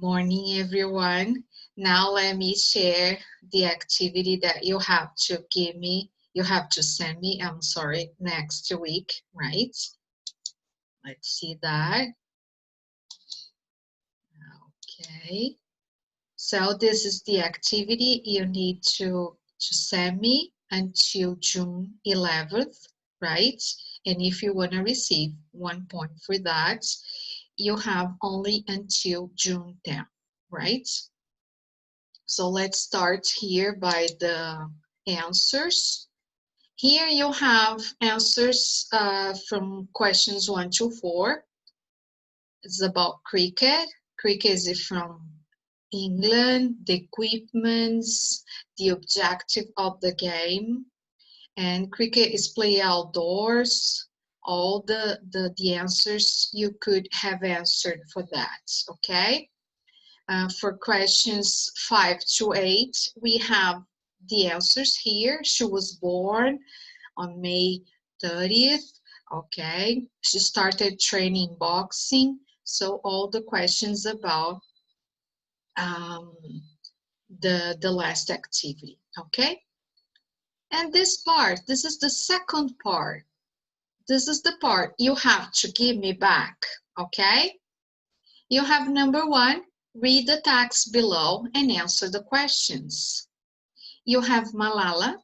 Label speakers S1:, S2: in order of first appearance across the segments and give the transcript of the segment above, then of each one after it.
S1: Morning, everyone. Now let me share the activity that you have to send me, next week, right? Let's see that. Okay. So this is the activity you need to send me until June 11th, right? And if you want to receive 1 point for that, you have only until June 10th, right? So let's start here by the answers. Here you have answers from questions 1 to 4. It's about cricket. Cricket is from England, the equipments, the objective of the game, and cricket is played outdoors. All the answers you could have answered for that, okay? For questions 5 to 8, we have the answers here. She was born on May 30th. Okay, she started training boxing. So all the questions about um, the last activity. Okay, and this is the second part. This is the part you have to give me back. Okay, you have number 1. Read the text below and answer the questions. You have Malala.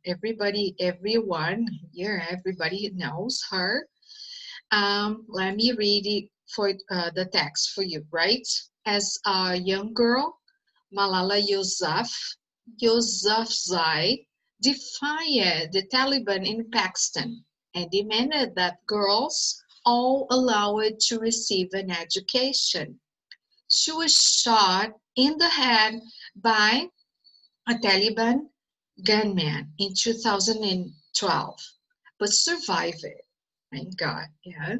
S1: Everybody knows her. Let me read it for the text for you, right? As a young girl, Malala Yousafzai defied the Taliban in Pakistan and demanded that girls all allowed to receive an education. She was shot in the head by a Taliban gunman in 2012, but survived it. Thank God, yeah.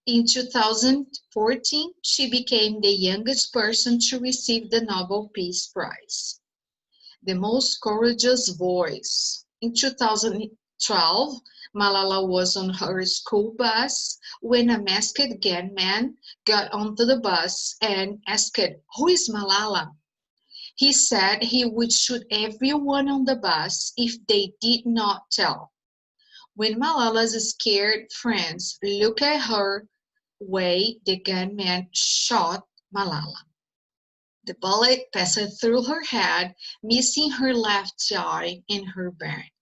S1: In 2014, she became the youngest person to receive the Nobel Peace Prize. The most courageous voice. In 2012, Malala was on her school bus when a masked gunman got onto the bus and asked, "Who is Malala?" He said he would shoot everyone on the bus if they did not tell. When Malala's scared friends looked at her way, the gunman shot Malala. The bullet passed through her head, missing her left eye and her brain.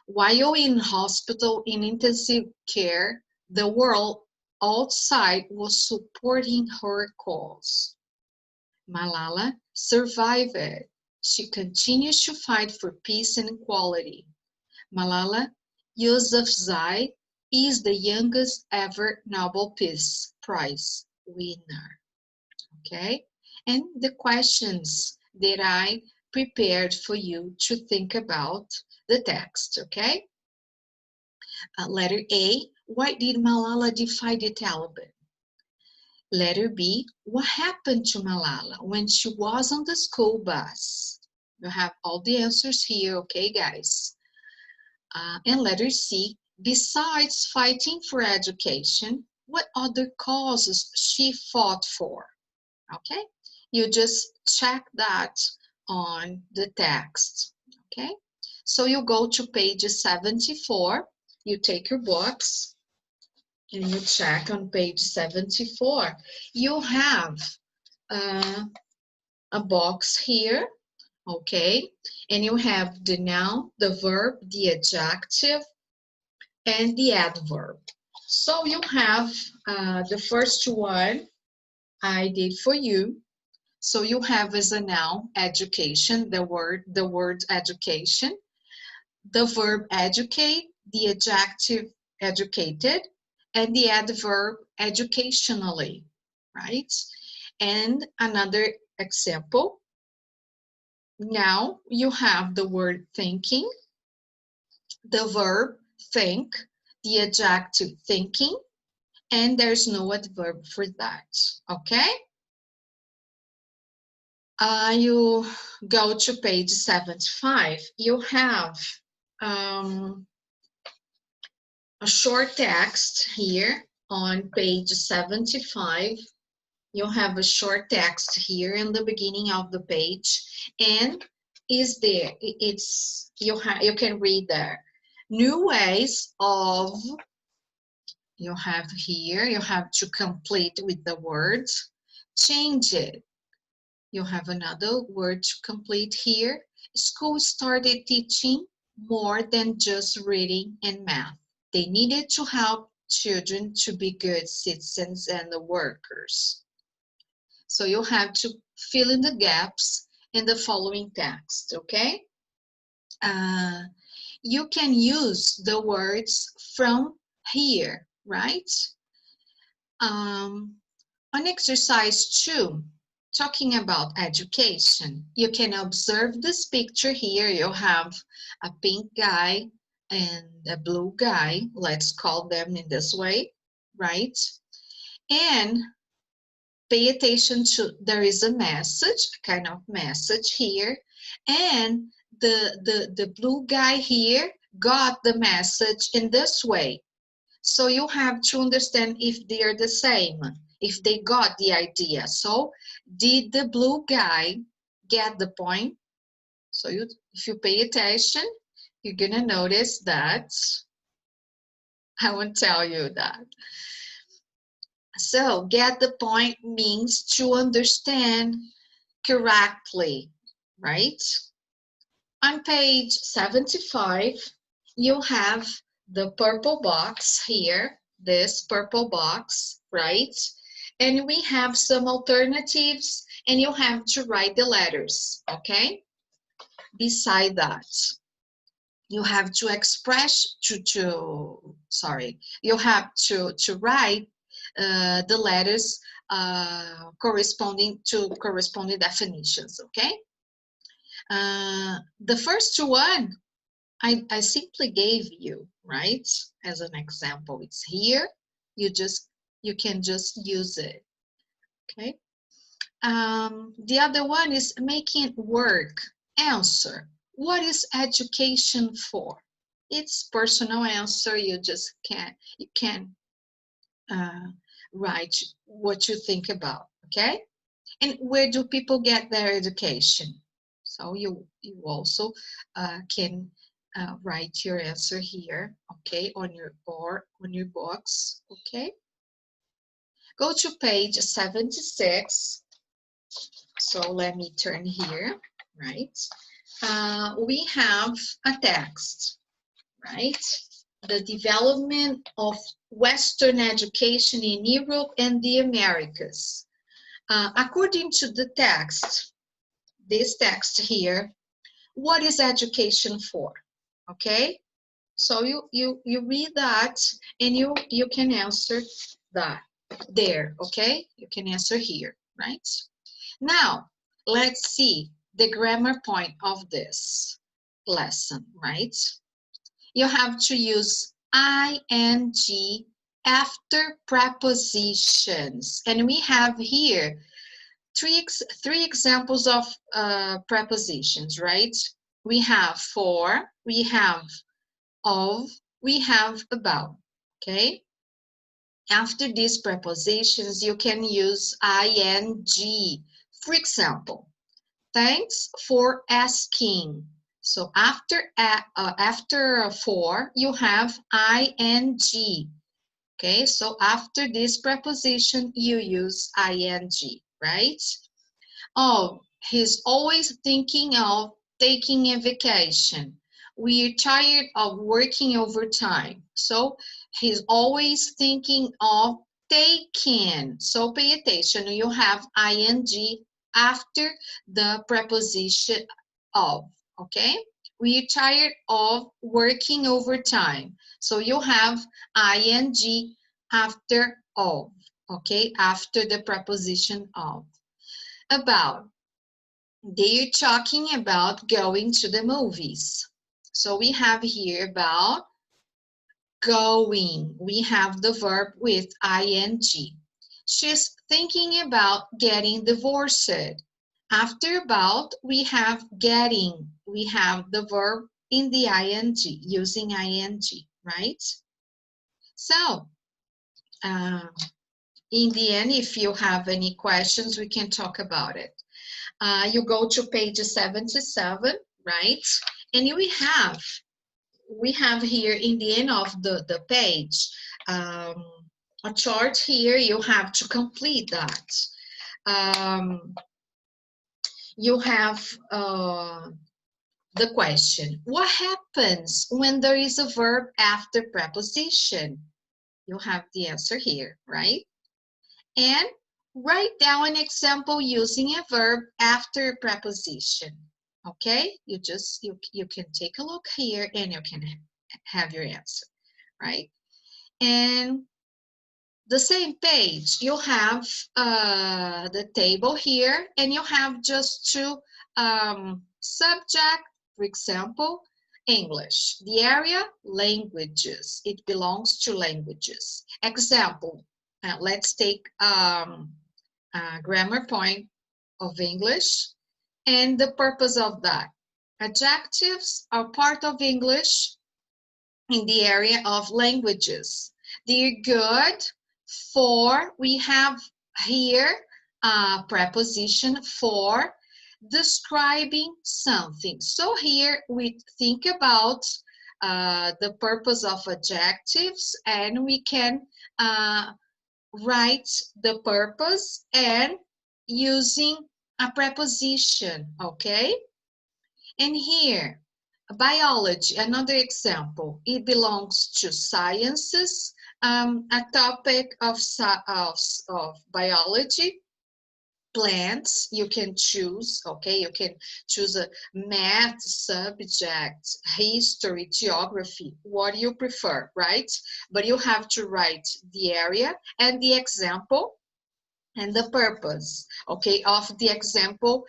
S1: While in hospital in intensive care, the world outside was supporting her cause. Malala survived. She continues to fight for peace and equality. Malala Yousafzai is the youngest ever Nobel Peace Prize winner. Okay? And the questions that I prepared for you to think about the text, okay? Letter A, why did Malala defy the Taliban? Letter B, what happened to Malala when she was on the school bus? You have all the answers here, okay, guys? And letter C, besides fighting for education, what other causes she fought for? Okay, you just check that on the text. Okay, so you go to page 74, you take your books and you check on page 74. You have a box here, okay, and you have the noun, the verb, the adjective, and the adverb. So you have the first one I did for you. So you have as a noun education, the word education, the verb educate, the adjective educated, and the adverb educationally, right? And another example, now you have the word thinking, the verb think, the adjective thinking, and there's no adverb for that, okay? You go to page 75, you have a short text here on page 75. You have a short text here in the beginning of the page, and is there, it's, you can read there. New ways of, you have here, you have to complete with the words. Change it. You have another word to complete here. School started teaching more than just reading and math. They needed to help children to be good citizens and workers. So you have to fill in the gaps in the following text, okay? Uh, you can use the words from here, right? On exercise 2, talking about education, you can observe this picture here. You have a pink guy and a blue guy. Let's call them in this way, right? And pay attention to, there is a message, a kind of message here. And the blue guy here got the message in this way. So you have to understand if they are the same, if they got the idea. So did the blue guy get the point? So if you pay attention, you're gonna notice that I won't tell you that. So get the point means to understand correctly, right? On page 75, you have the purple box here, this purple box, right? And we have some alternatives, and you have to write the letters, okay? Beside that, you have to express, you have to write the letters corresponding to corresponding definitions, okay? The first one I simply gave you, right? As an example, it's here. You can just use it, okay? The other one is making work. Answer. What is education for? It's personal answer. You can write what you think about, okay? And where do people get their education? So you also can write your answer here, okay, on your board, on your box, okay? Go to page 76. So let me turn here, right? We have a text, right? The development of Western education in Europe and the Americas. According to the text, this text here, what is education for? Okay, so you read that, and you can answer that there, okay? You can answer here, right? Now, let's see the grammar point of this lesson, right? You have to use ing after prepositions, and we have here three examples of prepositions, right? We have for, we have of, we have about, okay? After these prepositions, you can use ing. For example, thanks for asking. So after for, you have ing. Okay, so after this preposition, you use ing, right? Oh, he's always thinking of taking a vacation. We're tired of working overtime. So he's always thinking of taking. So pay attention. You have ing after the preposition of, okay? We're tired of working overtime. So you have ing after of, okay? After the preposition of. About, they're talking about going to the movies. So we have here about going. We have the verb with ing. She's thinking about getting divorced. After about, we have getting. We have the verb in the ing, using ing, right? So, in the end, if you have any questions, we can talk about it. You go to page 77, right? And we have here in the end of the page a chart here. You have to complete that. You have the question, what happens when there is a verb after preposition? You have the answer here, right? And write down an example using a verb after preposition. Okay, you can take a look here and you can have your answer, right? And the same page, you have the table here, and you have just two subject, for example, English. The area, languages. It belongs to languages. Example, let's take grammar point of English and the purpose of that. Adjectives are part of English in the area of languages. They're good for, we have here a preposition for describing something. So here we think about the purpose of adjectives, and we can write the purpose and using a preposition, okay? And here, biology, another example. It belongs to sciences, a topic of biology. Plants, you can choose, okay? You can choose a math subject, history, geography, what you prefer, right? But you have to write the area and the example and the purpose, okay, of the example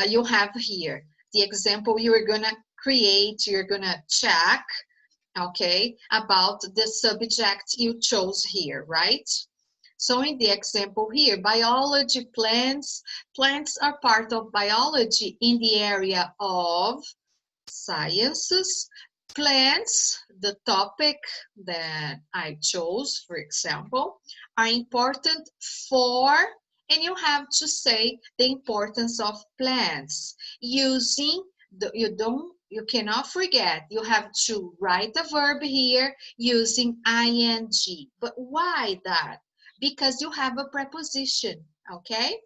S1: you have here. The example you are gonna create, you're gonna check, okay, about the subject you chose here, right? So in the example here, biology, plants. Plants are part of biology in the area of sciences. Plants, the topic that I chose, for example, are important for, and you have to say the importance of plants using the, you cannot forget, you have to write a verb here using ing. But why that? Because you have a preposition, okay?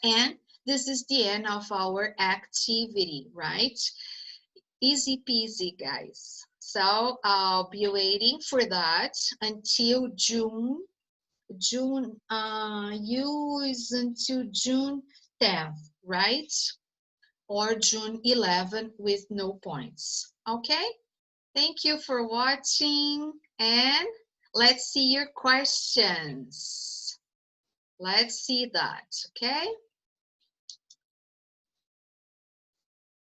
S1: And this is the end of our activity, right? Easy peasy, guys. So I'll be waiting for that until June. You is until June 10th, right? Or June 11th with no points. Okay? Thank you for watching, and let's see your questions. Let's see that, okay?